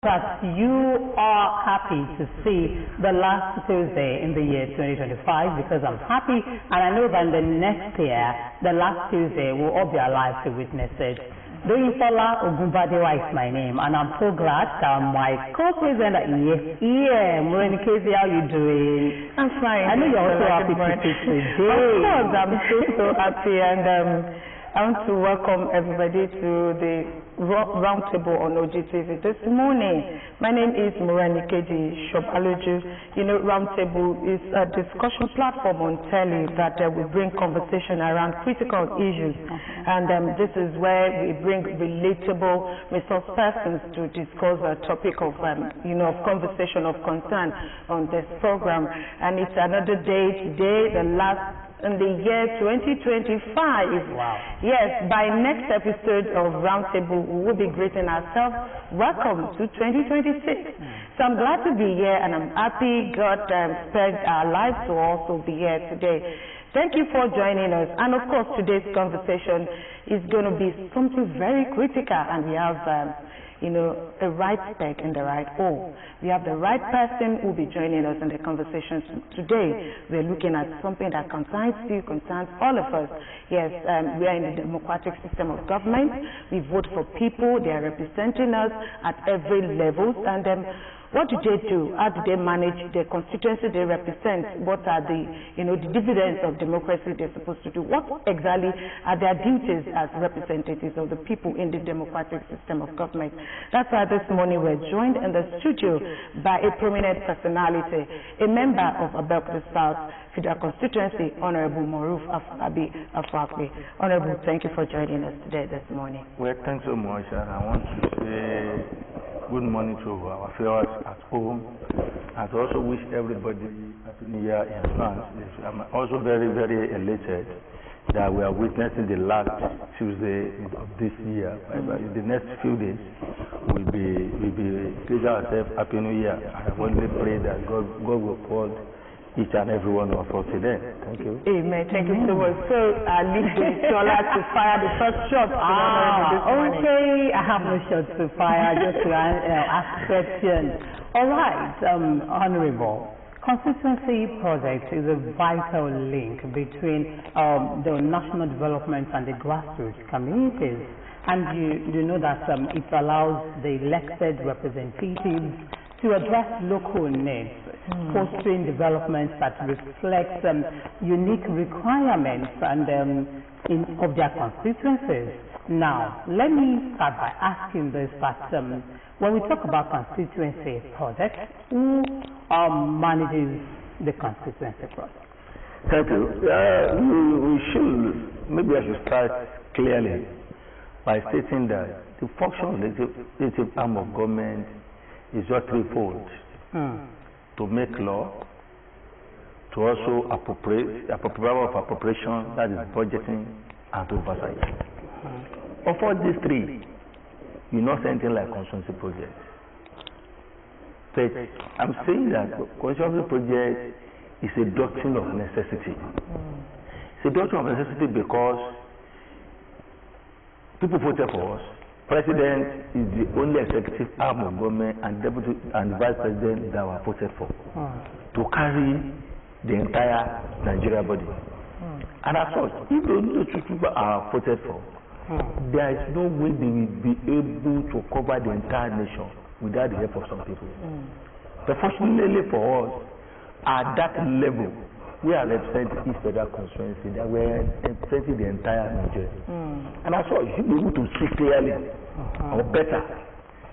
that you are happy to see the last Tuesday in the year 2025, because I'm happy and I know that in the next year, the last Tuesday, we'll all be alive to witness it. Doyinsola Ogunbadewa is my name, and I'm so glad that my co-president Morenikezie, how you doing? I'm fine. I know you're also happy to see today. Of course, I'm so happy, and I want to welcome everybody to the Roundtable on OGTV this morning. My name is Morenikezie Shobaloju. You know, Roundtable is a discussion platform on telly that will bring conversation around critical issues, and this is where we bring relatable resource persons to discuss a topic of, of conversation of concern on this program. And it's another day today, the last in the year 2025. Wow. Yes, by next episode of Roundtable, we will be greeting ourselves. Welcome to 2026. So I'm glad to be here, and I'm happy God spared our lives to also be here today. Thank you for joining us. And of course, today's conversation is going to be something very critical, and we have a right spec in the right hole. We have the right person who will be joining us in the conversation today. We're looking at something that concerns you, concerns all of us. Yes, we are in the democratic system of government. We vote for people. They are representing us at every level. And what do they do? How do they manage the constituency they represent? What are the dividends of democracy they're supposed to do? What exactly are their duties as representatives of the people in the democratic system of government? That's why this morning we're joined in the studio by a prominent personality, a member of Abeokuta South Federal Constituency, Honorable Moruf Afakwe. Honorable, thank you for joining us today this morning. Well, thanks so much, and I want to say good morning to our viewers at home, and to also wish everybody Happy New Year in advance. I'm also very, very elated that we are witnessing the last Tuesday of this year. In the next few days, we'll be pleasing ourselves Happy New Year. I only pray that God will uphold each and every one of us today. Thank you. Amen. Thank you so much. So I leave Doyinsola to fire the first shot. Okay, I have no shots to fire, just to ask questions. All right, Honorable. Constituency project is a vital link between the national development and the grassroots communities. And you know that it allows the elected representatives to address local needs, fostering developments that reflect unique requirements and of their constituencies. Now, let me start by asking this, that when we talk about constituency projects, who manages the constituency project? Thank you. Maybe I should start clearly by stating that the function of the legislative arm of government is just threefold: to make law, to also appropriate appropriation, that is budgeting, and to oversight. Of all these three, you not say anything like constituency project. But I'm saying that constituency project is a doctrine of necessity. It's a doctrine of necessity because people voted for us. President is the only executive arm of government, and deputy and vice president that were voted for to carry the entire Nigeria body. And as such, if those two people are voted for, there is no way they will be able to cover the entire nation without the help of some people. But fortunately for us, at that level, we are representing each federal constituency, that we are representing the entire Nigeria. And as such, you will be able to see clearly or better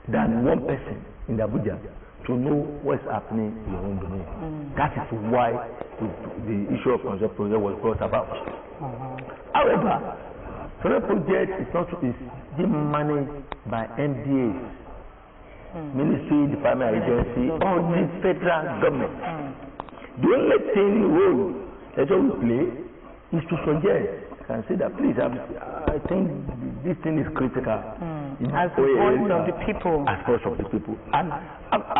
than one person in Abuja to know what's happening in your own domain. That is why the issue of constituency project was brought about. However, the project is being managed by MDAs, Ministry, Department, Agency, or the federal government. The only thing role that we play is to suggest and say that, please, I think this thing is critical. As the voice of the people. As voice of the people. And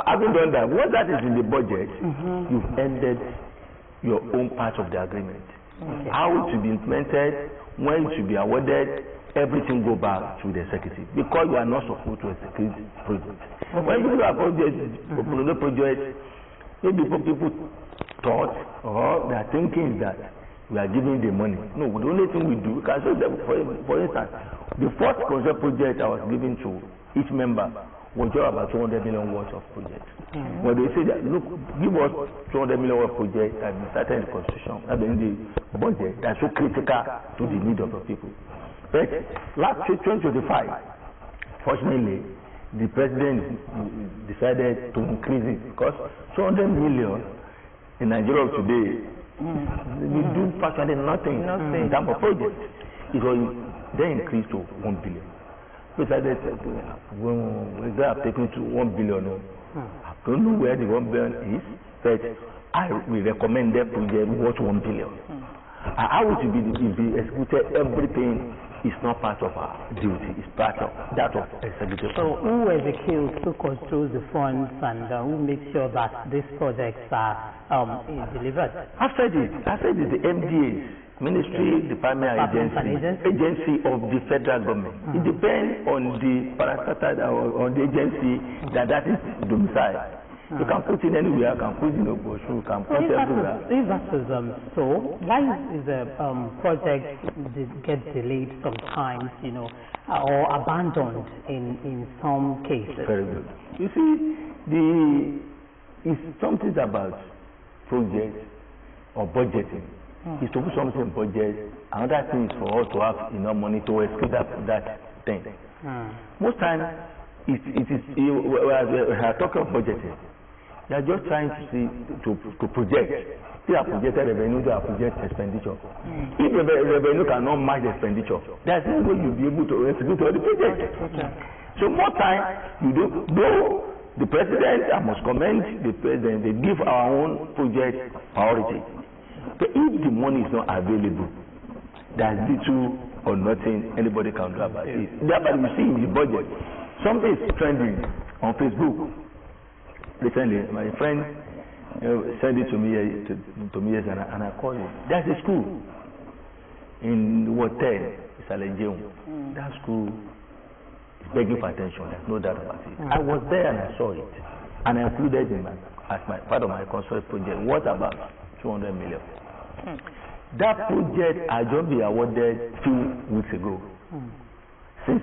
having done that, once that is in the budget, you've ended your own part of the agreement. How it should be implemented, when it should be awarded, everything go back to the executive because you are not supposed to execute projects. When people are projects, maybe people thought or they are thinking that we are giving the money. No, the only thing we do, can show them, for instance, the first concept project I was giving to each member was just about 200 million worth of projects. When they say that, look, give us 200 million worth of projects and we started the constitution, and then the budget that's so critical to the need of the people. But last 2025, fortunately, the president decided to increase it because 200 million in Nigeria today, we do virtually nothing in terms of projects. It was then increased to 1 billion. We decided when they have taken to 1 billion, I don't know where the 1 billion is, but we recommend that project worth 1 billion. How it will be executed, everything is not part of our duty, it's part of that of executive. So who executes, who controls the funds, and who makes sure that these projects are delivered? After this, the MDAs, Ministry, Department, agency of the federal government. It depends on the parastatal or on the agency that is domiciled. You can put it anywhere, you can put it in Ogboshu, you can put it everywhere. If that is so, why is the project get delayed sometimes, or abandoned in some cases? Very good. You see, it's something about project or budgeting. It's to put something in budget. Another thing is for us to have enough money to execute that thing. Most times, we are talking of budgeting. They are just trying to see to project. They are projected revenue, they are project expenditure. If the revenue cannot match the expenditure, that's no way you'll be able to execute all the project. So more time, though the president, I must commend the president, they give our own project priority. But if the money is not available, there's little or nothing anybody can do about it. Therefore, we see in the budget, something is trending on Facebook. Recently, my friend sent it to me yesterday, and I called him. There's a school in Ward 10, it's Alenjeun. That school is begging for attention. There's no doubt about it. I was there and I saw it, and I included him as part of my consultant project. What about 200 million? That project I just been awarded 2 weeks ago. Since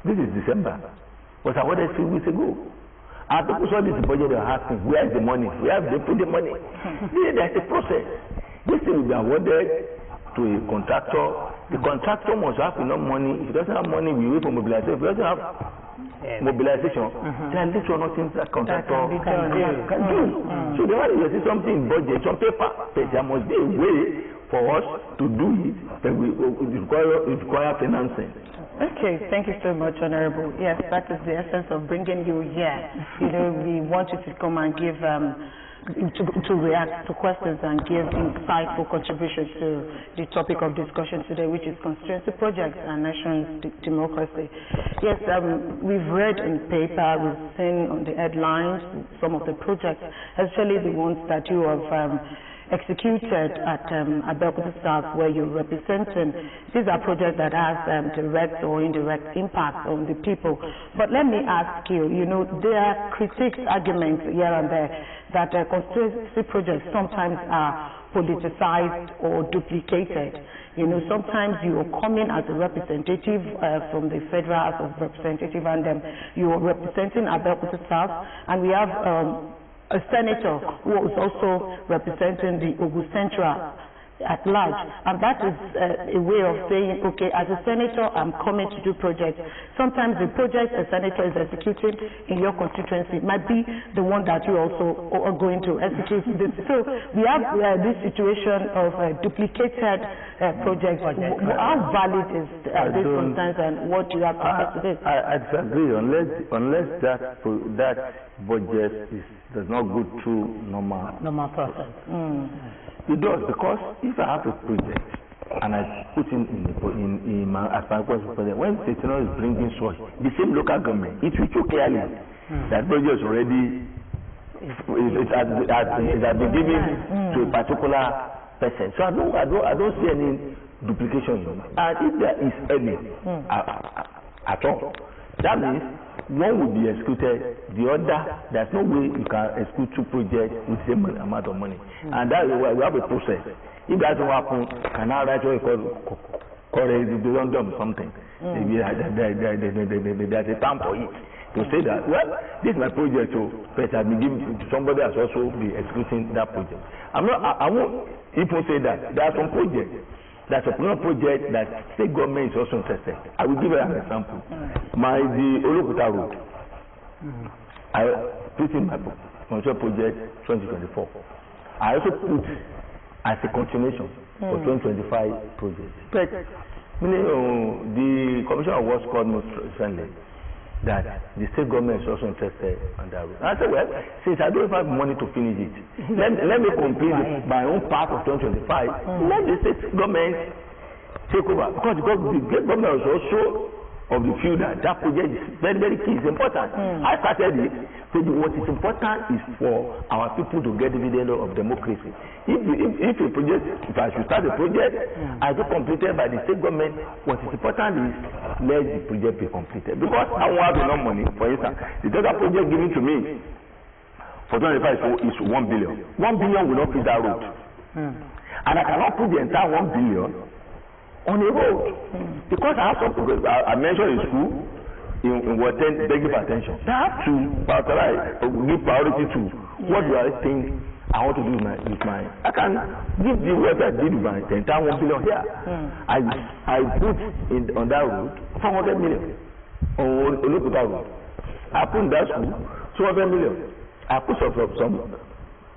this is December, was awarded 2 weeks ago. And people saw this budget, they are asking, where is the money? Where have they put the money? There's a process. This thing will be awarded to a contractor. The contractor must have enough money. If he doesn't have money, we wait for mobilization. If he doesn't have mobilization, then this one things that contractor can do. So there is something in budget, some paper. There must be a way for us to do it, but we require financing. Okay, thank you so much, Honorable. Yes, that is the essence of bringing you here. We want you to come and give, to react to questions and give insightful contributions to the topic of discussion today, which is constituency projects and nation's democracy. Yes, we've read in paper, we've seen on the headlines some of the projects, especially the ones that you have executed at Abeokuta South, where you're representing. These are projects that have direct or indirect impact on the people. But let me ask you, there are critiques, arguments here and there that constituency projects sometimes are politicized or duplicated. Sometimes you are coming as a representative from the Federal House of Representatives, and you are representing Abeokuta South, and we have a senator who was also representing the Ogun Central at large, and that is a way of saying, okay, as a senator, I'm coming to do projects. Sometimes the project a senator is executing in your constituency might be the one that you also are going to execute. So we have this situation of duplicated projects. How valid is this sometimes, and what do you have to say to this? I disagree, unless that budget does not go through normal process. It does, because if I have a project and I put in my as my project, when the state is bringing source, the same local government, it will show clearly that project is already it has been given to a particular person. So I don't see any duplication. And if there is any at all, that means one will be executed, the other, there's no way you can execute two projects with the same amount of money. And that is why we have a process. If that doesn't happen, can I write what you call a referendum something? There's a time for it to say that, well, this is my project, so but I've been giving to somebody else also be executing that project. I won't even say that. There are some projects. There's a project that state government is also interested. I will give you an example. The Olokuta Road. I put in my control project 2024. I also put as a continuation for 2025 project. But the Commission of Works called me recently that the state government is also interested on that road. And I said, well, since I don't have money to finish it, let me complete my own part of 2025. Let the state government take over. Because the state government is also of the view that that project is very, very key. It's important. I started it. So what is important is for our people to get dividend of democracy. If I should start a project, I get completed by the state government. What is important is let the project be completed. Because I won't have enough money. For instance, the total project given to me for 2025 is 1 billion. 1 billion will not fit that road. And I cannot put the entire 1 billion on a road. Because I have something I mentioned in school. In what begging for attention. I have to give priority to what do I think I want to do with my I can give the work I did with my the entire 1 billion here. I put on that road 400 million on Olokuta Road. I put in that school 200 million. I put some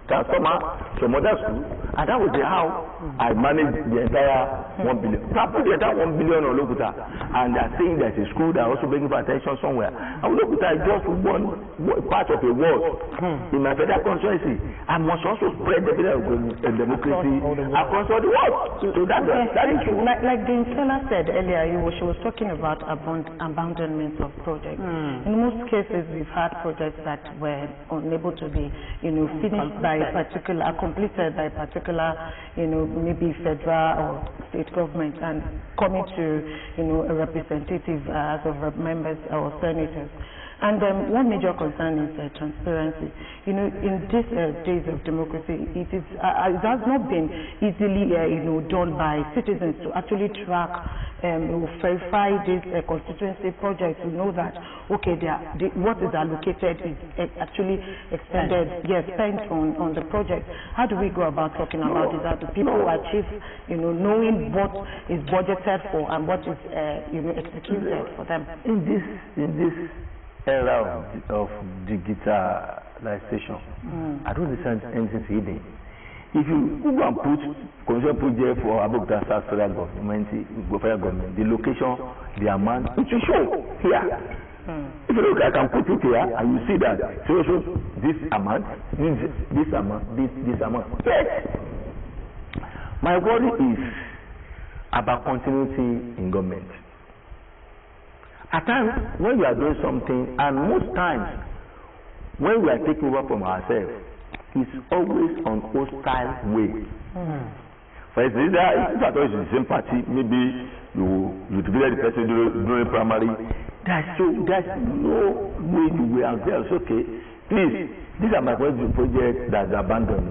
transformer, some other school, and that was how I managed the entire 1 billion. So I put the entire 1 billion on Olokuta, and they're saying there's a school that are also begging for attention somewhere. And Olokuta is just one part of a world in my federal constituency. I must also spread the democracy across all the world. So that is true. Like the Insular said earlier, she was talking about abandonment of projects. In most cases, we've had projects that were unable to be, finished by completed by a particular, maybe federal or state government, and coming to, a representative as of members or senators. And one major concern is transparency. In these days of democracy, it has not been easily, done by citizens to actually track, verify this constituency project to know that, okay, what is allocated is actually expended, spent on the project. How do we go about talking about it? How do people achieve, knowing what is budgeted for and what is, executed for them? In this era of digitalization, I don't understand anything hidden. If you go and put constitution project for Abuja federal government, the location, the amount, it will show here. If you look, I can put it here, and you see that so this amount, this amount, this amount. Yes. My worry is about continuity in government. At times, when we are doing something, and most times, when we are taking over from ourselves, it's always on hostile way. For instance, if I thought it's the same party, maybe you defeated the person during primary, there's no way you will avail. Okay, please, these are my projects that are abandoned.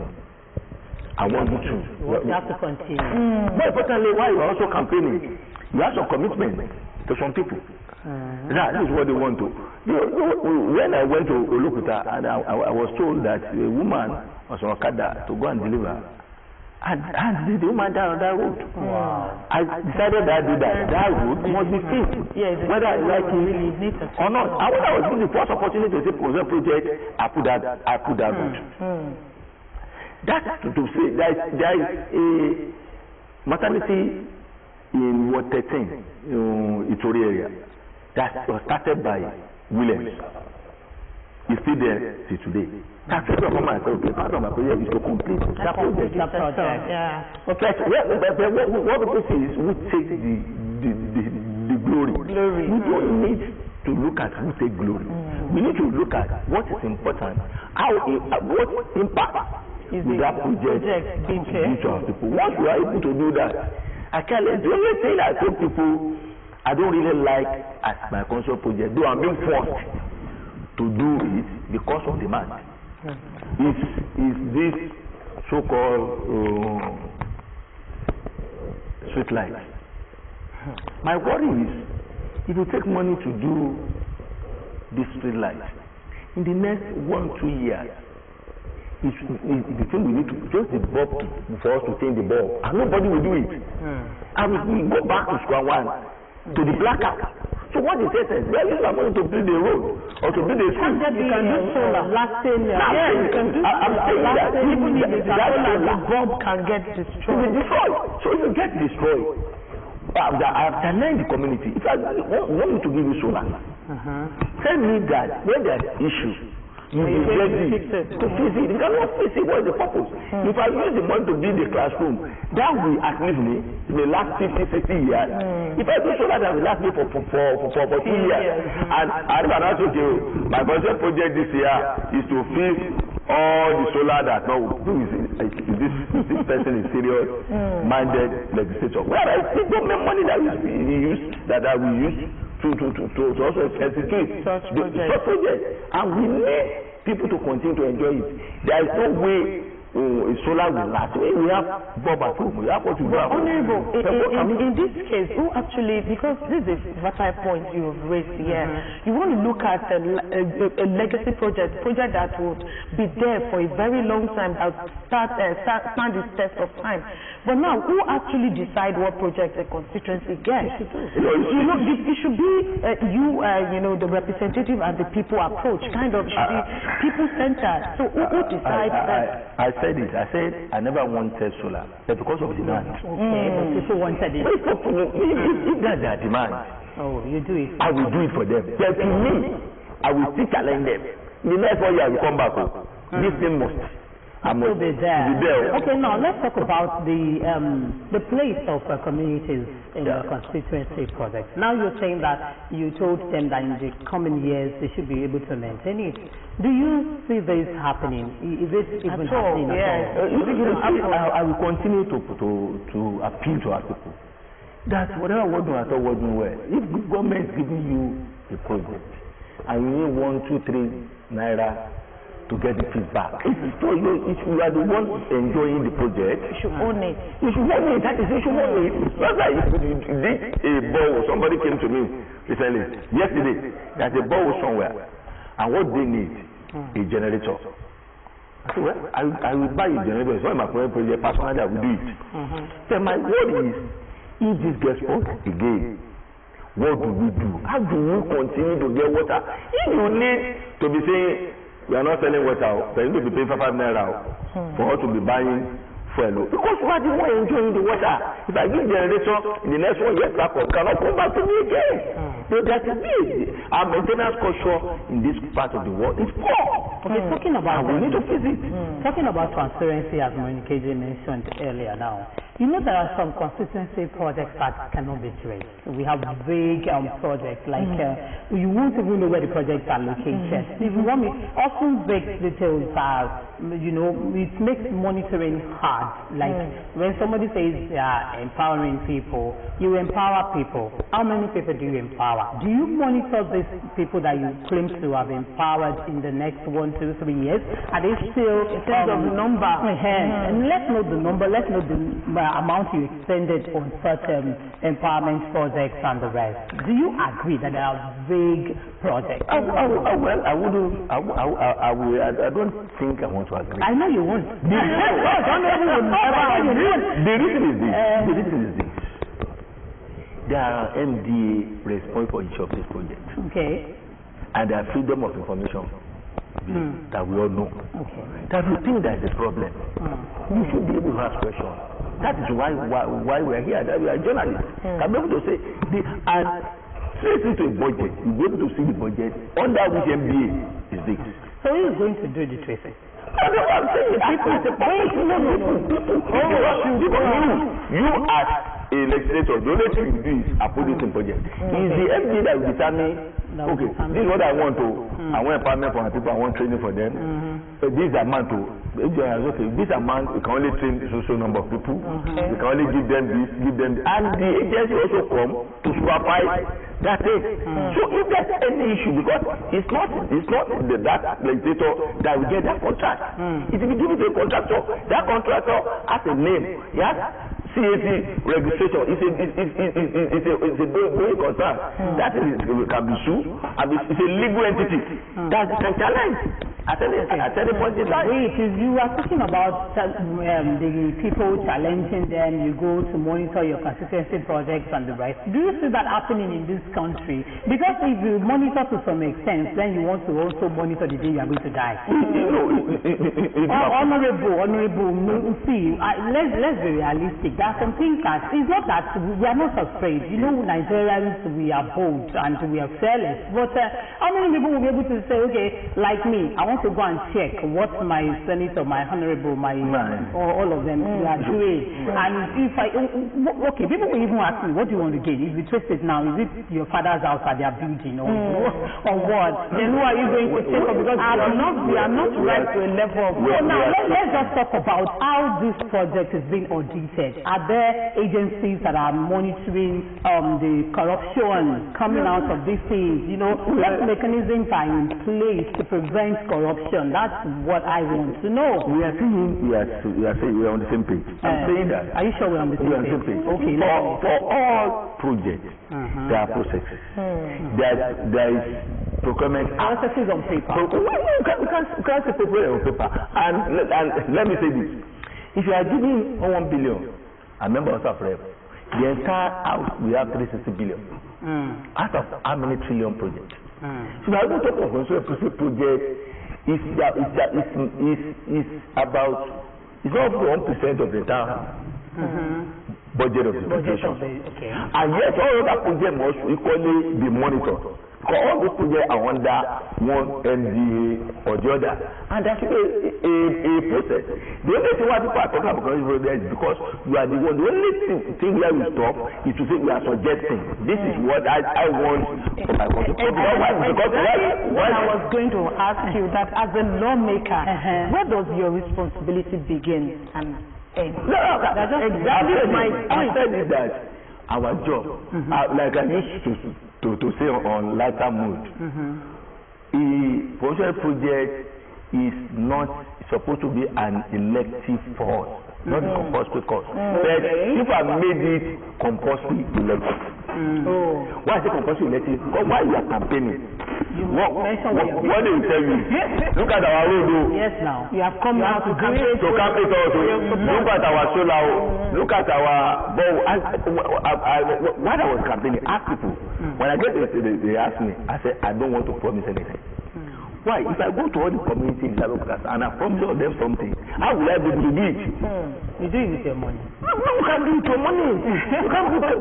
I want you to. You have to continue. More importantly, while you are also campaigning, you have some commitment to some people. That is what they want to. When I went to Olokuta, and I was told that a woman was on Okada to go and deliver, and the woman died on that road. Wow. I decided that that road must be fixed, whether I like it or not. And when I was given the first opportunity to say project, I put that road. That's to say there is a maternity in Ward 13, Itori area. That was started by Williams. He's still there till today. That's what my project is to complete that project. Yeah. Okay. What people say is who takes the glory. We don't need to look at who takes glory. We need to look at what is important, what impact will that project to our people. Once we are able to do that, I can't. The only thing I told people I don't really like as my conscious project, though I'm being forced to do it because of demand. Is this so-called street light? My worry is if you take money to do this street light, in the next 1-2 years, it's the thing we need to just the bulb for us to change the bulb, and nobody will do it. And we go back to square one, to the blackout. So what is it? Well, you are going to build a road or to build a school. You can do solar. Lasting. Yeah, you can do solar. Even if it's solar, the bulb can get destroyed. So if you get destroyed, I have challenged the community. If I want me to give you solar, tell me that when there's issue, you will get it to fix it. You cannot fix it. What is the purpose? If I use the money to build the classroom, that will at least me in the last 50-60 years. If I do solar, that will last me for 2 years. And I also tell you, my budget project this year is to fix all the solar that now this person is serious minded legislator. Where I see government money that we use that we use to also execute such project, and we need people to continue to enjoy it. There is no way solar will last. We have Bob at home. We have what we have. Honorable, in this case, who actually, because this is a vital point you have raised here, you want to look at a legacy project that would be there for a very long time, that stand the test of time. But now, who actually decide what project a constituency gets? It should be the representative and the people approach, kind of should be people-centered. So who decides that? I said it. I said I never wanted solar, but because of demand. Okay, but people wanted it. If that's their demand, you do it. I will do it for them. But to me, I will still challenge them. In the next 4 years, I will come back. This thing must. I must be there. Okay, now let's talk about the place of communities in the constituency project. Now you're saying that you told them that in the coming years they should be able to maintain it. Do you see this happening? Is this even happening at all? I will continue to appeal to our people that whatever we're doing, I thought we're doing well. If the government is giving you a project and you need 1, 2, 3 naira to get the feedback, if you are the one enjoying the project, you should own it. You should own it. That is, you should own it. Not like a ball. Somebody came to me recently, yesterday, there's a ball somewhere, and what they need a generator. I said, well, I will buy a generator. It's not my project. Personally, I will do it. So my word is, if this gets hot again, what do we do? How do we continue to get water? If you need to be saying, we are not selling water, but you need to be paying 5 naira for us to be buying fuel. Because we are the one enjoying the water. If I give generator in the next 1 year, cannot come back to me again. So that is it. Our maintenance culture in this part of the world is poor. Okay, talking about we need to fix it. Talking about transparency, as KJ mentioned earlier now, you know there are some constituency projects that cannot be traced. We have vague projects, like you won't even know where the projects are located. If you want me, often vague details are, it makes monitoring hard. Like when somebody says they are empowering people, you empower people. How many people do you empower? Do you monitor these people that you claim to have empowered in the next 1, 2, 3 years? Are they still in terms of number? And let's know the number. Let's know the amount you expended on such empowerment projects and the rest. Do you agree that there are vague projects? I don't think I want to agree. I know you won't. The reason is this. There are MDA responsible for each of these projects. Okay. And there are freedom of information that we all know. Okay. That we think that is a problem. You should be able to ask questions. That is why we are here. That we are journalists. Can be able to say, and trace into a budget. You'll be able to see the budget under which MDA is this. So who is going to do the tracing? I know what I'm saying. You as a legislator, the only thing you do is approve this project. It's the MD that will determine, okay, this is what I want to, I want empowerment for my people, I want training for them. This amount to, okay, this amount, we can only train a social number of people, we can only give them this, and the agency also come to supervise that thing. So if there's any issue, because it's not that legislator that will get that contract. It will be given to a contractor. That contractor has a name. He has CAC registration. It's a going concern. That is, can be sued, and it's a legal entity that can challenge at any point in time. Wait, you are talking about the people challenging them, you go to monitor your constituency projects and the rest. Do you see that happening in this country? Because if you monitor to some extent, then you want to also monitor the day you are going to die. Honorable, see, let's be realistic. There are some things that, it's not that we are not afraid. You know, Nigerians, we are bold and we are fearless. But how many people will be able to say, okay, like me, I want to go and check what my senator, my honorable, or all of them are doing. And if okay, people will even ask me, what do you want to gain? If you trace it now, is it your father's house that they are building or what? Then who are you going to take up? Because we are not right to a level of... So now, let's just talk about how this project is being audited. Are there agencies that are monitoring the corruption coming out of these things? You know, what mechanisms are in place to prevent corruption? That's what I want to know. We are saying we are on the same page. I'm saying that. Are you sure we're on the same page? Okay. For all projects, there are processes. There is procurement. Processes on paper. We can't say procurement on paper. And let me say this: if you are giving 1 billion, a member of rep, the entire house we have 360 billion. Out of how many trillion projects? So we are going to talk about project. It's about, it's not 1% of the entire budget of the education. And yet all other projects must equally be monitored. Because all those projects are under one NDA or the other. And that's a process. The only thing why people are talking about projects is because you are the one. The only thing where we stop is to say we are suggesting. This is what I want for my country. What I was going to ask you, that as a lawmaker, where does your responsibility begin and end? No, that's exactly my point. I said is that our job, like I used to say on lighter mood, a potential project is not supposed to be an elective force, not a compulsory course. But if I made it compulsory elective, why is it compulsory elective? Because why you are campaigning? What they will tell you? Look at our road. Yes, now you have come out to campaign. To campaign also. Look at our solar. Look at our. When I was campaigning, ask people. When I get it, they ask me. I said, I don't want to promise anything. Why? If I go to all the communities and I promise all them something, how will I be able to do it? You do it with your money. No, you can't do it with your money. You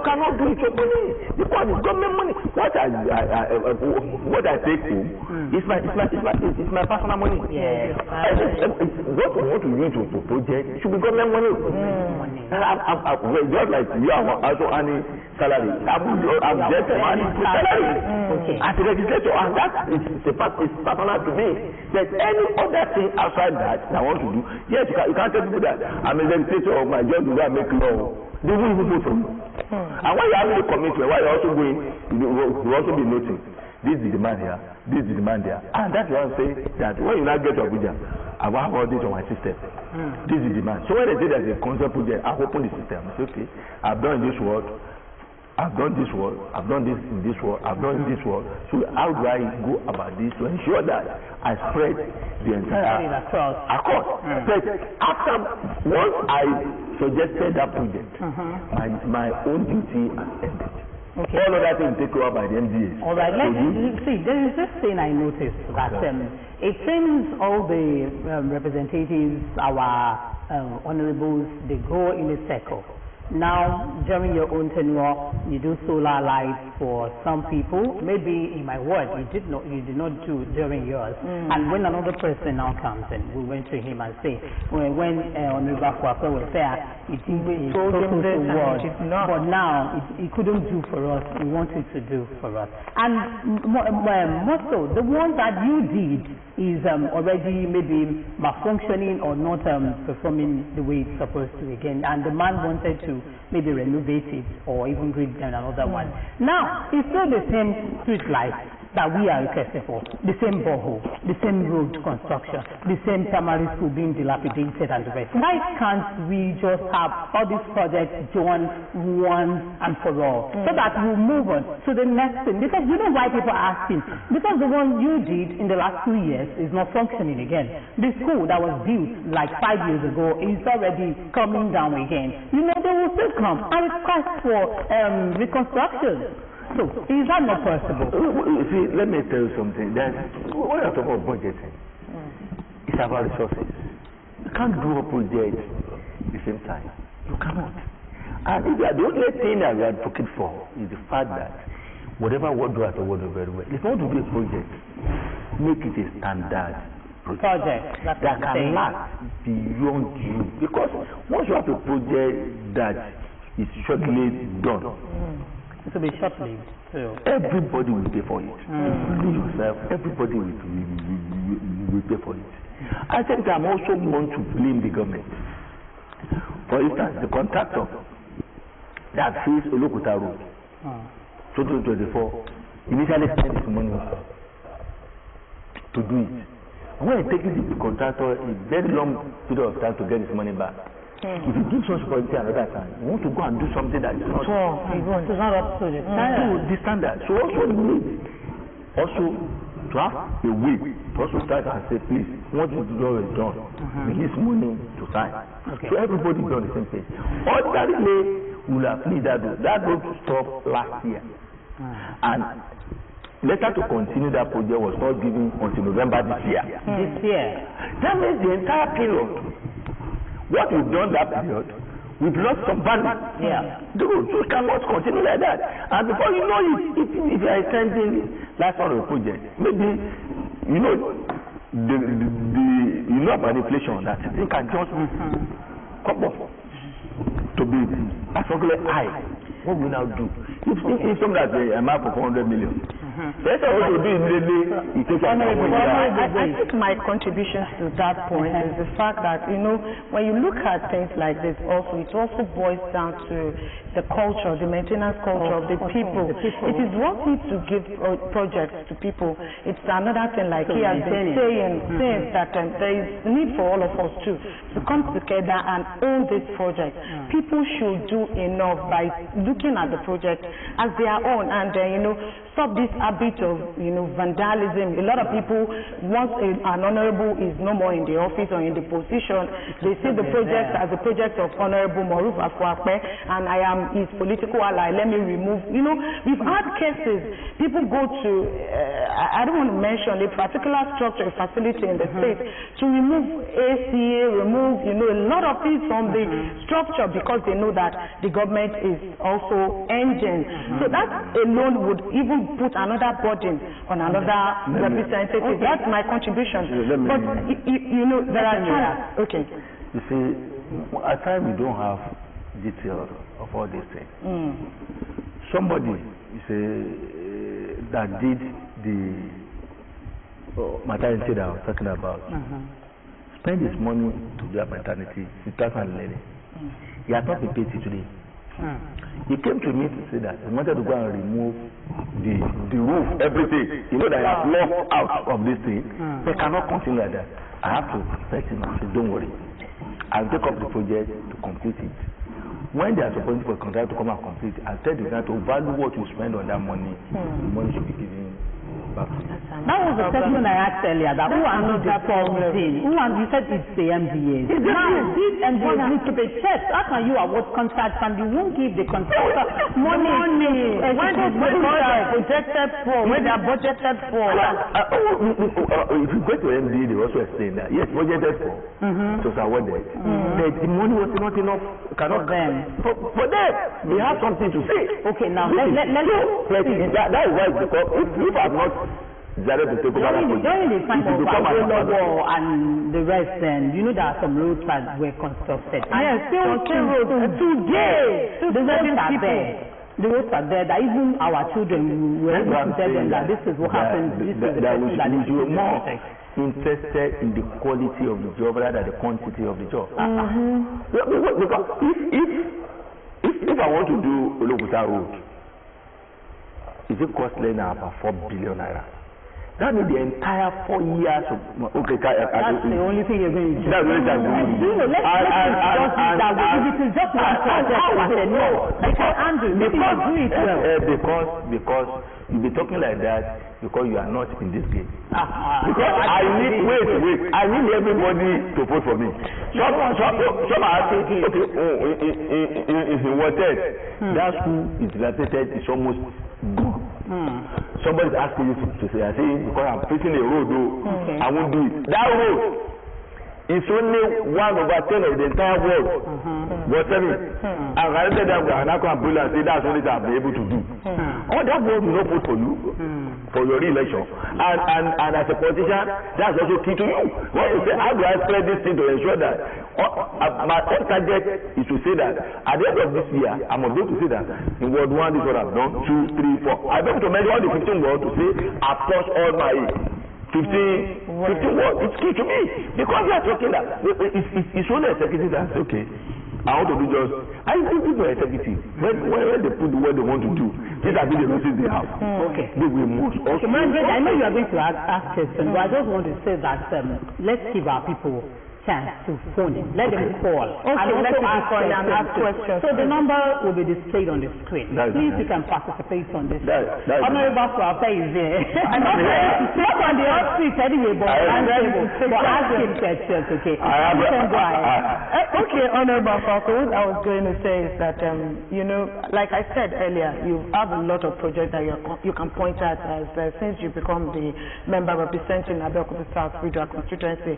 cannot do it with your money. Because it's government money. What I take home is my personal money. Yes. What we want to use to project should be government money. Just like we are also earning salary. I'm just earning salary as a legislator, and that is personal to me. There's any other thing outside that I want to do. Yes, you can't tell people that I'm a legislator of my job to go and make law. They will even vote for you. And when you have the commitment, while you're also going, you also be noting. This is the demand here, this is the demand there. And that's why I'm saying that when you now get to Abuja, I will have all this on my system. This is the demand. So when they say there's a concept project, I open the system. I say, okay, I've done this work. I've done this work, I've done this in this work, I've done this work. So how do I go about this to ensure that I spread the entire across? But after once I suggested that project, my own duty has ended. Okay. All of that things taken over by the MDA. All right, let's see. There is this thing I noticed that it seems all the representatives, our honorables, they go in a circle. Now, during your own tenure, you do solar lights for some people. Maybe in my word, you did not do during yours. And when another person now comes and we went to him and say, when Honorable Kwakwe was there, it told him this word, but now it couldn't do for us. We want it to do for us. And more so, the one that you did is already maybe malfunctioning or not performing the way it's supposed to again, and the man wanted to maybe renovate it or even grade down another one. Now, it's still the same street light that we are requesting for, the same borehole, the same road construction, the same primary school being dilapidated and the rest. Why can't we just have all these projects done once and for all, so that we'll move on to the next thing? Because you know why people are asking? Because the one you did in the last 2 years is not functioning again. The school that was built like 5 years ago is already coming down again. You know, they will still come and request for reconstruction. So, is that not possible? See, let me tell you something. When you talk about budgeting, it's about resources. You can't do a project at the same time. You cannot. And the only thing that we advocate for is the fact that whatever we do at the world very well, if you want to do a project, make it a standard project that can last beyond you. Because once you have a project that is shortly done, it will be short-lived. Everybody will pay for it. Including yourself, everybody will pay for it. I think I'm also going to blame the government. For instance, the contractor that fills Olokuta Road, 2024, initially spent his money to do it. And when he takes the contractor a very long period of time to get his money back, if you do such policy another time, you want to go and do something that is not up to the standard. So also need to have a way to also start and say, please, what you do is done. Release money to sign. So everybody be on the same page. Ordinarily, we will have need that road. That road stopped last year. And letter to continue that project was not given until November this year. That means the entire period. What we've done that period, we've lost some value. The road cannot continue like that. And before you know it, if you are extending that sort of project, maybe you know the manipulation that thing can just come up to be absolutely high. What will we now do? If something that's a map of 400 million. That's what we do immediately. I think my contribution to that point is the fact that, you know, when you look at things like this also, it also boils down to the culture, the maintenance culture of the people. It is one thing to give projects to people. It's another thing, like he has been saying that there is need for all of us to come together and own this project. People should do enough by looking at the project as their own and, you know, stop this habit of, you know, vandalism. A lot of people, once an honorable is no more in the office or in the position, they see the project as a project of Honorable Moruf Akwakwe, and I am his political ally. Let me remove. You know, we've had cases. People go to, I don't want to mention a particular structure, a facility in the state, to remove ACA, remove, you know, a lot of things from the structure because they know that the government is also engine. So that alone would even put another burden on another representative. That's my contribution. But you know, there are times. Okay. You see, at times we don't have details of all these things. Somebody, you say, that did the maternity that I was talking about, spend his money to do a maternity in 2011. He has not been paid today. He came to me to say that he wanted to go and remove the roof, everything. You know that I have lost out of this thing. They cannot continue like that. I have to respect him and say, don't worry. I'll take up the project to complete it. When they are supposed for a contract to come and complete it, I'll tell the guy to value what you spend on that money. The money should be given That was the question I asked earlier, that who handles the funding? You said it's the MDAs. Now, these MDAs need to be checked. How can you award contract and you won't give the contractor money? When they projected for, when they are budgeted for. If you go to MDA, they also explain that, yes, budgeted for, so it's awarded. The money was not enough, cannot for them. They have something to say. Okay, now, let's that is why, because if I'm not decided to take over that project, during the time of war and the rest, then you know there are some roads that were constructed. Yes, still roads today. The roads are there. The roads are there. That even our children were able to tell them that this is what happens. This is the person that is more interested in the quality of the job rather than the quantity of the job. Because if I want to do Olokuta Road, is it costly now about 4 billion naira? That means the entire 4 years of that's the only thing you're going to do. That's the only thing you're going to do. If it is just one project, no, they can handle it. Maybe you do it well. Because you'll be talking like that because you are not in this game. Because I need everybody to vote for me. Some are asking, if you wanted, that school is dilapidated, it's almost gone. Somebody is asking you to say, I say, because I'm facing a road, I won't do it. That road is only 1/10 of the entire world. What's that mean? And I said that I'm not going to build and say that's only that I'll be able to do. All that world will not vote for you, for your re-election. And as a politician, that's also key to you. When you say, how do I spread this thing to ensure that my own target is to say that at the end of this year, I'm able to say that in World 1, this is what I've done, 2, 3, 4. I'm able to measure all the 15 words to say, I've touched all my 15 words. It's key to me. Because we are talking that it's only executive that's okay. I want to do just, I think people are executive. When they put the word they want to do, these are the resources they have. Okay. They will move. Okay, I know you are going to ask questions, but I just want to say that let's give our people chance to phone in. Let them call. Okay, and let also ask questions. So the number will be displayed on the screen. Please, you can participate on this. Honorable Swapa is there. I'm not on the hot street anyway, but ask him questions, okay? Okay, Honorable Swapa, what I was going to say is that, you know, like I said earlier, you have a lot of projects that you can point at as since you become the member representing Abeokuta South Federal Constituency,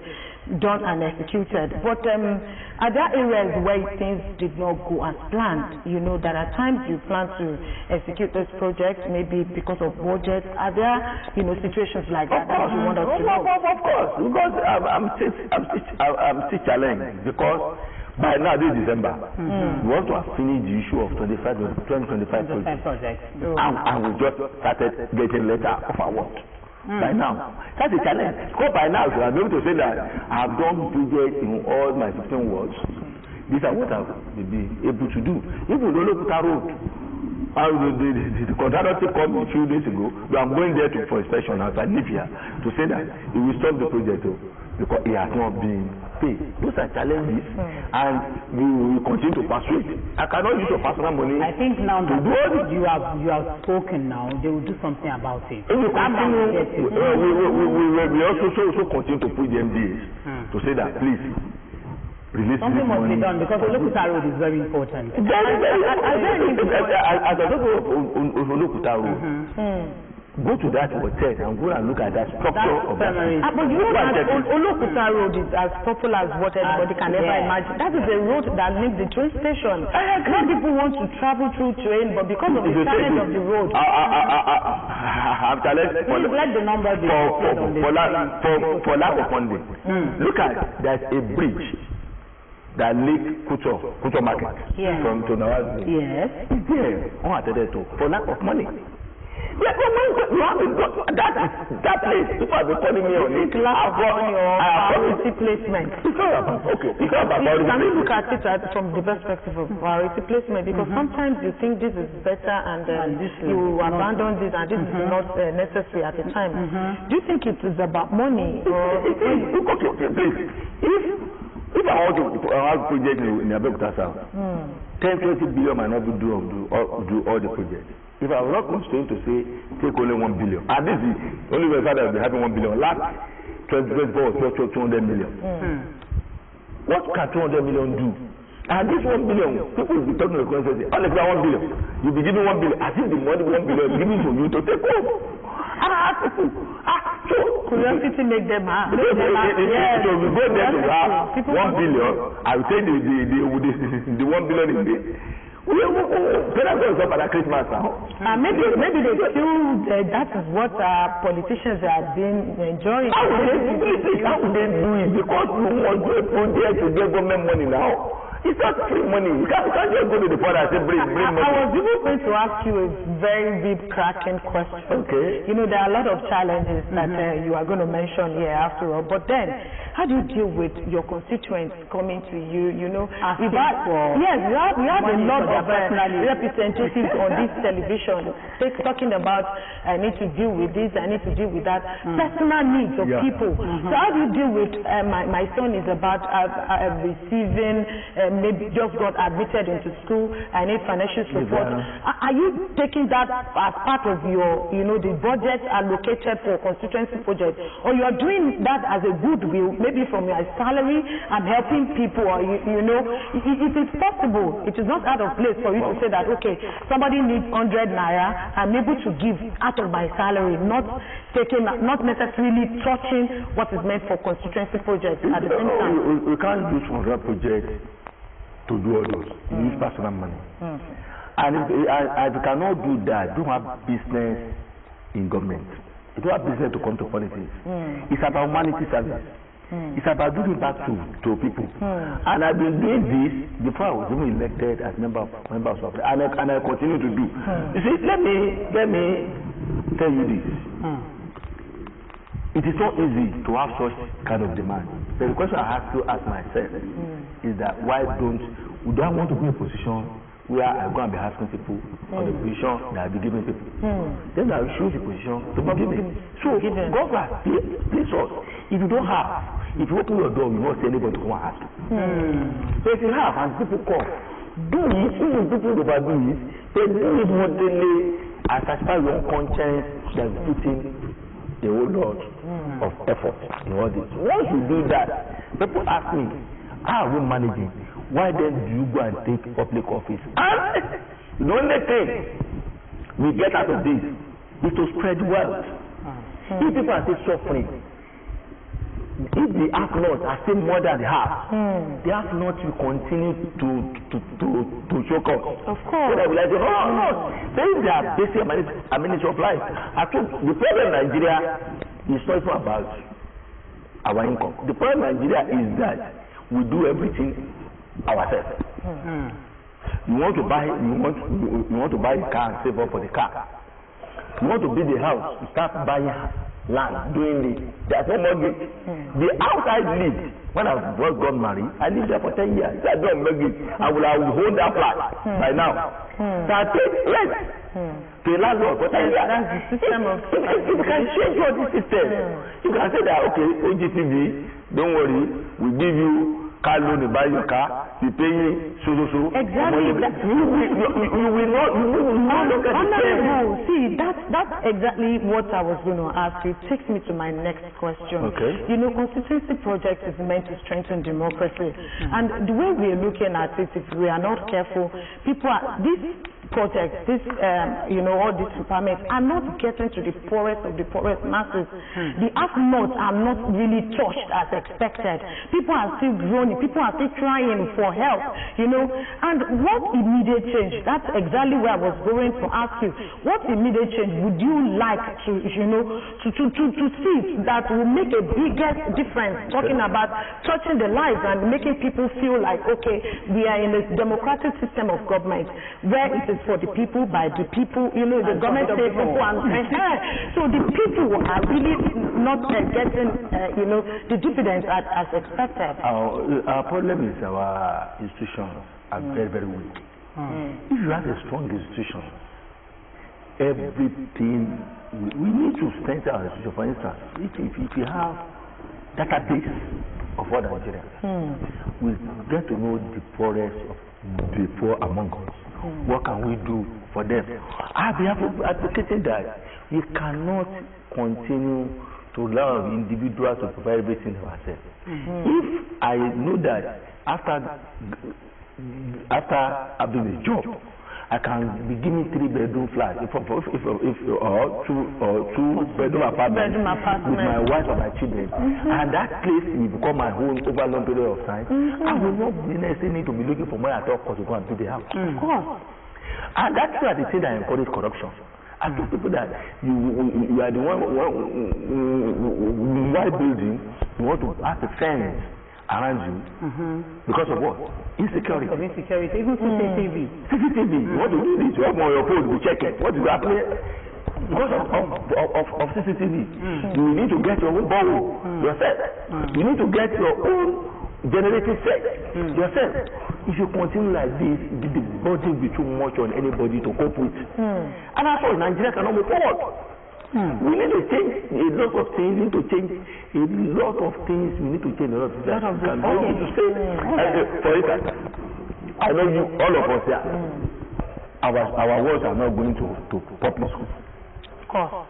done and executed. But are there areas where things did not go as planned? You know that at times you plan to execute this project, maybe because of budget. Are there, you know, situations like that that you want us to know? Of course, because I'm still challenged because by now this December, we want to have finished the issue of 2025 projects. And we just started getting letter of award. By now, that's a challenge. Because by now, I am able to say that I have done projects in all my 15 wards. These are what I will be able to do. Even the Olokuta Road, the contractor called me 2 days ago. I'm going there for inspection outside Libya to say that he will stop the project because it has not been paid. Those are challenges, and we will continue to persuade. I cannot use your personal money. I think now that you have spoken now, they will do something about it. We also continue to put the MDAs to say that please release something this must money. be done because Olokuta Road is very important. Very, very important. As I talk of Olokuta Road, go to that hotel and go and look at that structure of that. But you know that Olokuta Road is as popular as what everybody can ever imagine. That is a road that links the train station. Some people want to travel through train, but because of the challenge of the road. I'm challenged for lack of funding. Look at there's a bridge that links Kuto Market from Tonawazi. Yes. It's there, for lack of money. That place, people have been calling me on it. Priority placement. Can we look at it from the perspective of priority placement? Because sometimes you think this is better and you abandon this and this is not necessary at the time. Do you think it is about money? If I want to have a project in Abeokuta South, 10-20 billion might not do all the projects. If I was not constrained to say, take only 1 billion, and this is the only way that will be having 1 billion. Last 2024 was 200 million. What can 200 million do? And this 1 billion, people will be talking to the constituency, only 1 billion. You'll be giving 1 billion. I think the money 1 billion is given to you to take home. And I ask people, so curiosity make them happy. Yes. So we go there to have 1 billion. I will say the 1 billion is there. Maybe they feel that is what politicians have been enjoying. How would they do it? Because you want to get government money now. It's not free money. You can't just go to the father and say, bring money. I was even going to ask you a very deep, cracking question. Okay. You know, there are a lot of challenges that you are going to mention here after all. But then, how do you deal with your constituents coming to you? You know, we have a lot of representatives on this television talking about, I need to deal with this, I need to deal with that. Personal needs of people. So how do you deal with, my son is about receiving, maybe just got admitted into school, I need financial support. Are you taking that as part of your, the budget allocated for constituency projects, or you are doing that as a goodwill, maybe from your salary and helping people, or if it's possible, it is not out of place for you to say that, okay, somebody needs 100 naira, I'm able to give out of my salary, not necessarily touching what is meant for constituency projects at the same time. We can't use 100 projects to do all those. You use personal money. And if you cannot do that, don't have business in government. You don't have business to come to politics. It's about humanity service. It's about giving back to people. And I've been doing this before I was even elected as member of and I continue to do. You see, let me tell you this. It is not easy to have such kind of demand. So the question I have to ask myself is that why don't I want to be in a position where I'm going to be asking people on the position that I'll be giving people? Then I'll choose the position to be given. So, government, please us. If you don't have, if you open your door, you won't see anybody who wants to. So if you have and people come, do it. Even people overdo it, they do it moderately and satisfy your own conscience that is putting a whole lot of effort in all this. Once you do that, people ask me, how are we managing? Why then do you go and take public office? And the only thing we get out of this is to spread wealth. If people are still suffering, if the have not are still more than they have, the have not will continue to choke us. Of course. So they will like, no. Then they are basic amenity of life. I think the problem in Nigeria is not even about our income. The problem in Nigeria is that we do everything ourselves. You want to buy a car and save up for the car. You want to build a house, you start buying land, doing it. There's no mortgage. The house I lived when I first got married, I lived there for 10 years. I don't mortgage. I will hold that flat by now. So I paid rent to a landlord for 10 years. That's the system of you can change all this system. You can say that, okay, OGTV, don't worry, we give you car loan to buy your car, you pay so. Exactly. You will not look at the see, that's exactly what I was going to ask you. It takes me to my next question. Okay. You know, constituency project is meant to strengthen democracy. And the way we are looking at it, if we are not careful, these projects, all these departments are not getting to the poorest of the poorest masses. The have-nots are not really touched as expected. People are still groaning. People are still crying for help, And what immediate change? That's exactly where I was going to ask you. What immediate change would you like to see that will make a biggest difference, talking about touching the lives and making people feel like, okay, we are in a democratic system of government where it is for the people, by the people, the government of the people, so the people are really not getting, the dividends as expected. Our problem is our institutions are very, very weak. If you have a strong institution, everything, we need to strengthen our institution. For instance, if you have database of all Nigerians, we get to know the poorest of the poor among us. What can we do for them. I've been advocating that we cannot continue to allow individuals to provide everything for ourselves. If I know that after having a job, I can be given 3-bedroom flat or 2-bedroom apartment with my wife and my children, and that place will become my home over a long period of time. I will not necessarily need to be looking for money at all costs to go and do the house. Of course. And that's why they say that encourage corruption. I tell people that you are the one while building, you want to have a fence around you because of what? Insecurity. Of insecurity, even CCTV. You want to do this, you have on your phone, you check it. What is happening? Because of CCTV, you need to get your own borrow yourself. You need to get your own generating set yourself. If you continue like this, the burden will be too much on anybody to cope with. And that's why Nigeria cannot move forward. We need to change a lot of things. We need to change a lot of things. We need to change a lot of things. For instance, I know you, all of us here, our words are not going to public school. Of course.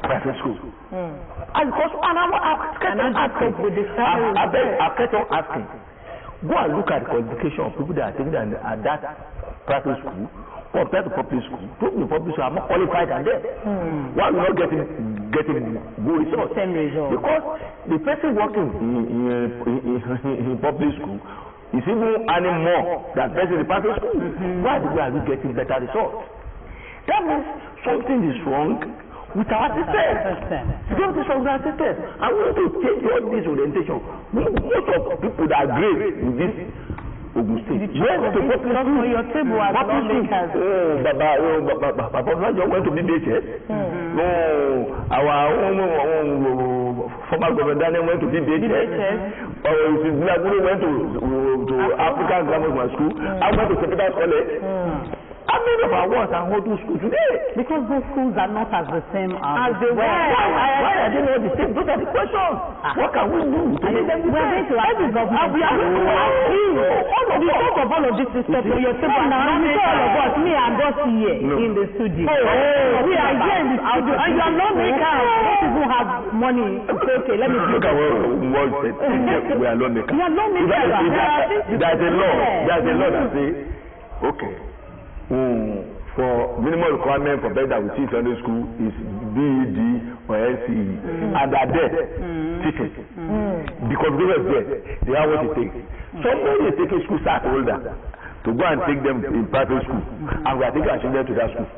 Private school. And because I've kept on asking. Go and look at the qualification of people that are taking at that private school compared to public school. People in public school are more qualified than them. Why are we not getting good results? Same result. Because the person working in public school is even earning more than the person in the private school. Why are we getting better results? That means something is wrong with our system. Something is wrong with our system. And we need to change all this orientation. Most of people that are great in this Ogun State. You went to public school for your table as lawmakers. Baba went to BBHS. No, our former governor Daniel went to BBHS. Or went to African Grammar School. I went to Secretary College. How many of our words are holding school today? Because those schools are not as the same as they were. Why are they not the same? Those are the questions. What can we do to make them the same? Every government. We are going to ask you. Because of all of this stuff for your table and all of us, me and us here in the studio. We are here in the studio and you are not making most people have money to say, okay, let me look at what said. We are lawmakers. We are lawmakers. There's a law that says, okay. For minimum requirement for bed that we teach Sunday school is BEd or NCE, and they're there teaching because they are there. They are what it takes. Somebody is taking school start holder to go and take them in private school, and we are taking our children to that school.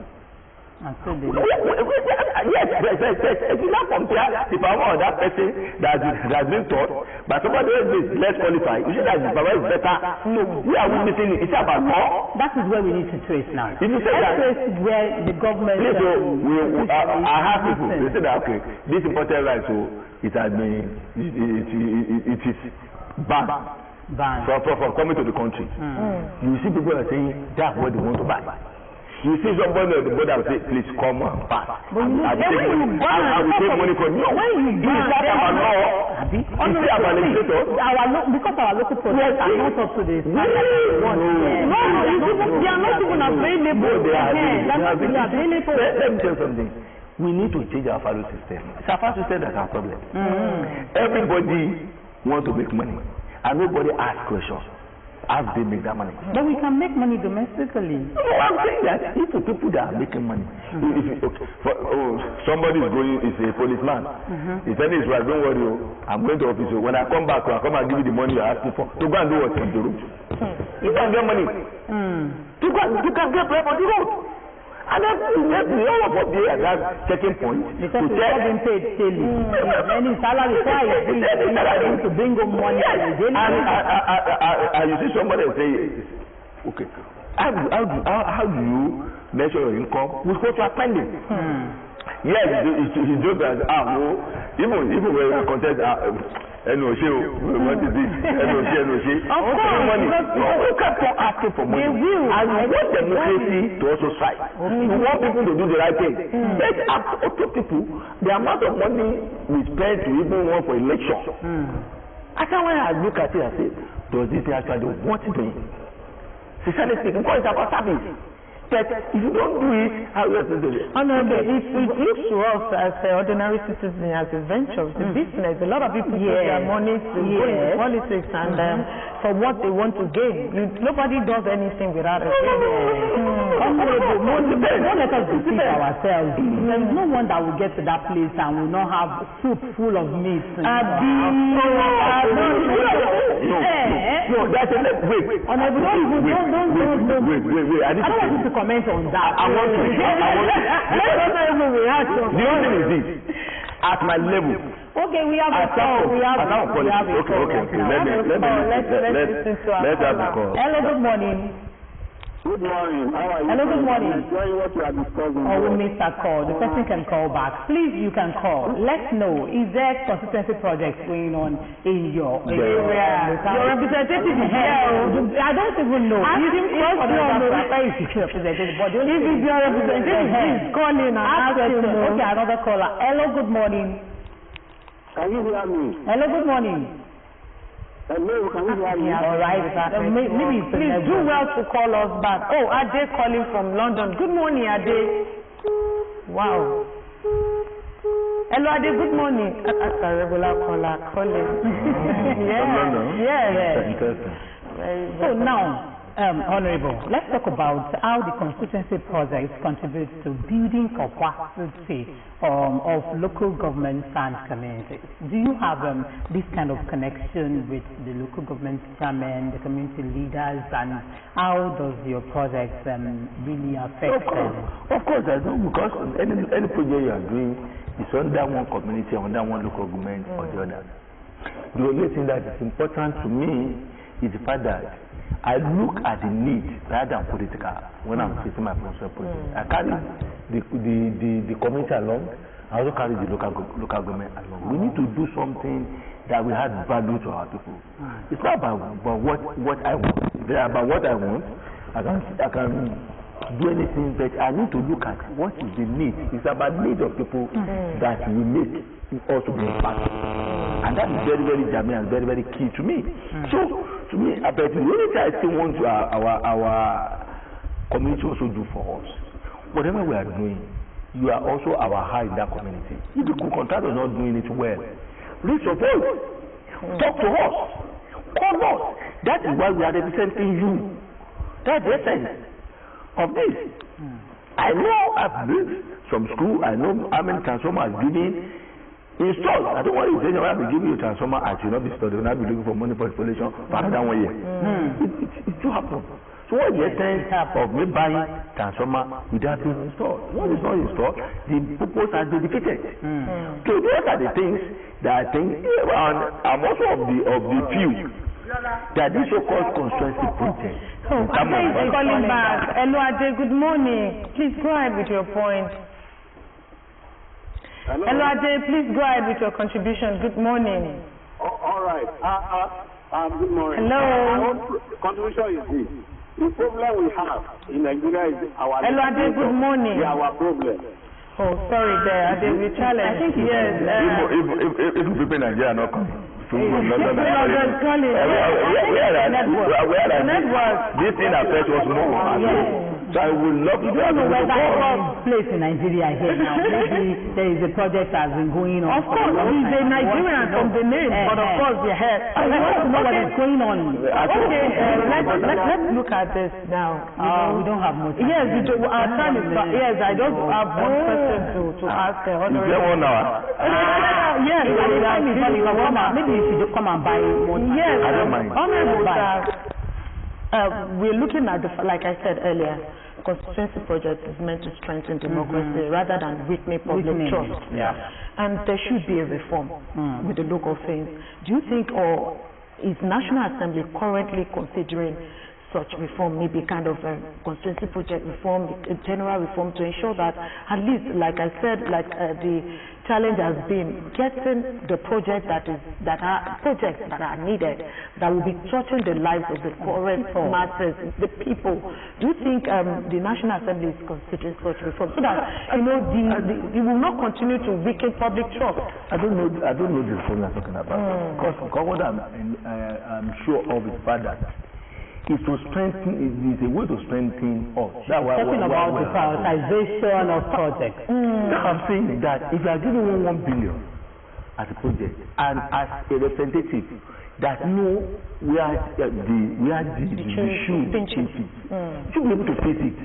And so they yes. If you not compare the power of that person that has been taught by somebody who is less qualified, you see that the power is better. No, we are witnessing it. It's about more. That is where we need to trace now. If you say that, where the government. I have people. They say that okay, this important right, so it has been it is banned from coming to the country. You see people are saying that's what they want to buy. You see somebody on the board that will say, please come and pass. I will take money from you. When you is that our law? Is it our legislators? Because our local projects are not up to this. No, they are not even available. Let me tell you something. We need to change our value system. It's our value system that's our problem. Everybody wants to make money, and nobody asks questions. As they make that money. But we can make money domestically. No, I'm saying that if the people that are making money, somebody is going, is a policeman. He tells his wife, don't worry, I'm going to office. When I come back, I'll come and give you the money you're asking for. To go and do what on the road. You can get money. You can get bread on the road. And then we all of us here at that checking point. Because it's not being paid daily. Any salary is to bring home money. And you see somebody say, okay, how do you measure your income with what you are spending? Yes, it's just that even when you contest what is this? Of course, money. You kept on asking for money. And you want democracy to also strive. You want people to do the right thing. But after people, the amount of money we spend to even want for election. After when I look at it, I say, does this actually want to do? Sincerely speaking, because it's about service. But if you don't do it, how are you going to do it? Honorable, it looks to us as ordinary citizens, as a venture, it's a business. A lot of people put their money to go into politics and for what they want to gain. Nobody does anything without a gain. Don't let us deceive ourselves. There's no one that will get to that place and will not have soup full of meat. No, that's a wait. Wait. I need don't want you to comment on that. I want to. The only thing is this. At my level. Okay, we have a call. Let's have a call. Hello, good morning. Good morning. How are you? Hello, good morning. Enjoying what you are discussing. We missed a call. The person can call back. Please, you can call. Let's know, is there constituency projects going on in your area? Your representative is here. I don't even know. Ask him if your representative is calling and ask him. Okay, another caller. Hello, good morning. Can you hear me? Hello, good morning. Hello, can you hear me? All right. Maybe please do well to call us back. Oh, Ade calling from London. Good morning, Ade. Wow. Hello, Ade. Good morning. That's a regular caller calling. So now, Honorable, let's talk about how the constituency project contributes to building capacity of local governments and communities. Do you have this kind of connection with the local government chairman, the community leaders, and how does your project really affect them? Of course, I do, because any project you are doing is under one community, under one local government or the other. The only thing that is important to me is the fact that I look at the need rather than political when I'm facing my personal project. I carry the community along. I also carry the local government along. We need to do something that will add value to our people. It's not about what I want. It's about what I want. I can do anything, but I need to look at what is the need. It's about the need of people that will make us to be impacted. And that is very, very germane and very, very key to me. So, to me, I bet the only thing I still want to our community also do for us, whatever we are doing, you are also our eye in that community. If the contractor is not doing it well, reach your voice. Talk to us. Call us. That is why we are representing you. That's the essence of this. I know I've built some school. I know how many transformers given. Installed. I don't want you to say, when I give you a transformer, I should not be studying. When I be looking for money for installation for another 1 year. It do happen. So what is the essence of me buying transformer without being installed? Once it's not installed, the purpose has been defeated. So those are the things that I think, and I'm also of the few that this so-called constituency project. So, Ade is calling back. Hello, Ade, good morning. Please go ahead with your point. Hello, Ade, please go ahead with your contribution. Good morning. All right. Good morning. Hello. Our contribution is this. The problem we have in Nigeria is our... Hello, Ade, good morning. Yeah, our problem. Oh, sorry there, Ade, we challenge. I think yes. If people in Nigeria are not coming. This thing affects us more. So I would love to know whether any place in Nigeria here now. Maybe there is a project that has been going on. Of course, he's a Nigerian from the name, but of course, I want to know what is going on. Okay, let's look at this now. We don't have much. Yes, we do. Our time is back. Yes, I just have one question to ask the honorable. Is there 1 hour? Yes, maybe you should just come and buy more. Yes, I don't mind. Honorable, we're looking at like I said earlier, constituency project is meant to strengthen democracy rather than weaken public trust. Yeah. And there should be a reform with the local things. Do you think, or is National Assembly currently considering such reform, maybe kind of a constituency project reform, a general reform, to ensure that at least, like I said, the challenge has been getting the projects that are needed, that will be touching the lives of the poorest masses, the people. Do you think the National Assembly is considering such reform so that it will not continue to weaken public trust? I don't know the reform you're talking about. Because what I'm sure of is that is to strengthen, is a way to strengthen us. That's why talking about the prioritization of projects. I'm saying that if you are giving 1 billion as a project and as a representative that know where the shoe pinches, you should be able to face it.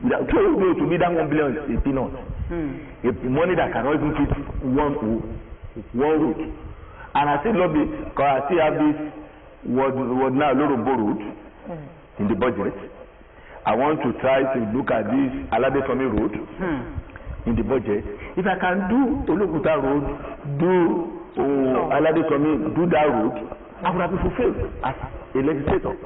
Without to me that 1 billion is a peanut. If money that cannot even fit one road. And I still love it because I still have this word now Lorobo road in the budget. I want to try to look at this Aladesomi road in the budget. If I can do Olokuta road, do Aladesomi, do that road, I would have been fulfilled as a legislator.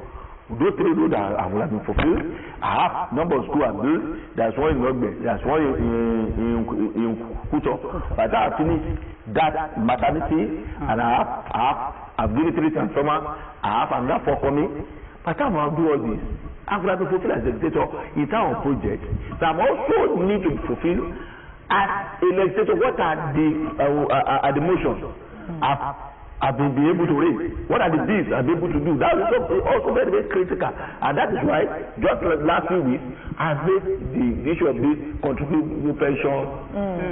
Those 3 roads I would have been fulfilled. I have number of schools I built. There's one in Ogbe, there's one in Kuto. But I have finished that maternity, and I've given 3 transformers. I have another 4 coming. By the time I do all this, I would have been fulfilled as a legislator in terms of projects. So I also need to be fulfilled as a legislator. What are the motions I've been able to raise? What are the deeds I've been able to do? That is also very, very critical. And that is why, just last few weeks, I've raised the issue of this contributory pension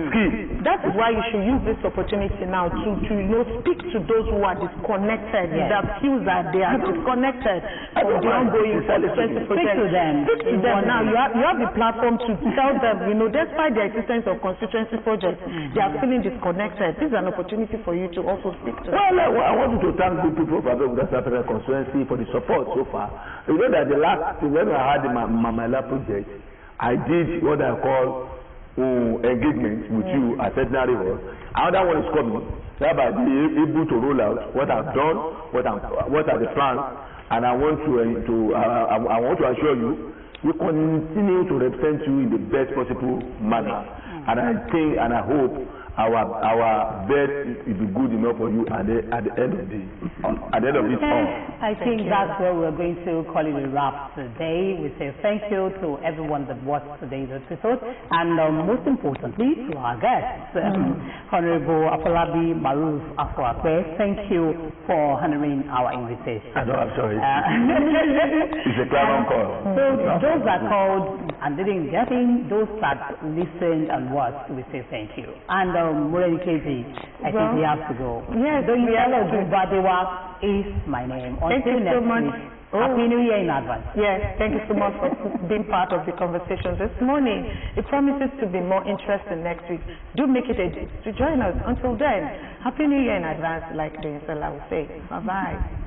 scheme. That is why you should use this opportunity now to speak to those who are disconnected, that feel that they are disconnected from the ongoing constituency project. Speak to them. Now. You have the platform to tell them, despite the existence of constituency projects, they are feeling disconnected. This is an opportunity for you to also speak to them. Well, I want to thank good people for the constituency for the support so far. You know that the last when I had my Mamala project, I did what I call engagement with you at Centenary Hall. Another one is coming. Thereby be able to roll out what I've done, what are the plans, and I want to assure you we continue to represent you in the best possible manner. And I think and I hope our best will be good enough for you at the end of this. I think that's where we're going to call it a wrap today. We say thank you to everyone that watched today's episode, and most importantly to our guests, Honorable Afolabi Maruf Afuakwe. Thank you for honoring our invitation. I'm sorry. It's a clown call. So those that called and didn't get in, those that listened and watched, we say thank you. And Murray KZ, I think we have to go. Yes, Badewa is my name. Thank you so much. Happy New Year in advance. Yes, thank you so much for being part of the conversation this morning. It promises to be more interesting next week. Do make it a day to join us. Until then, Happy New Year in advance, like the Insala will say. Bye-bye.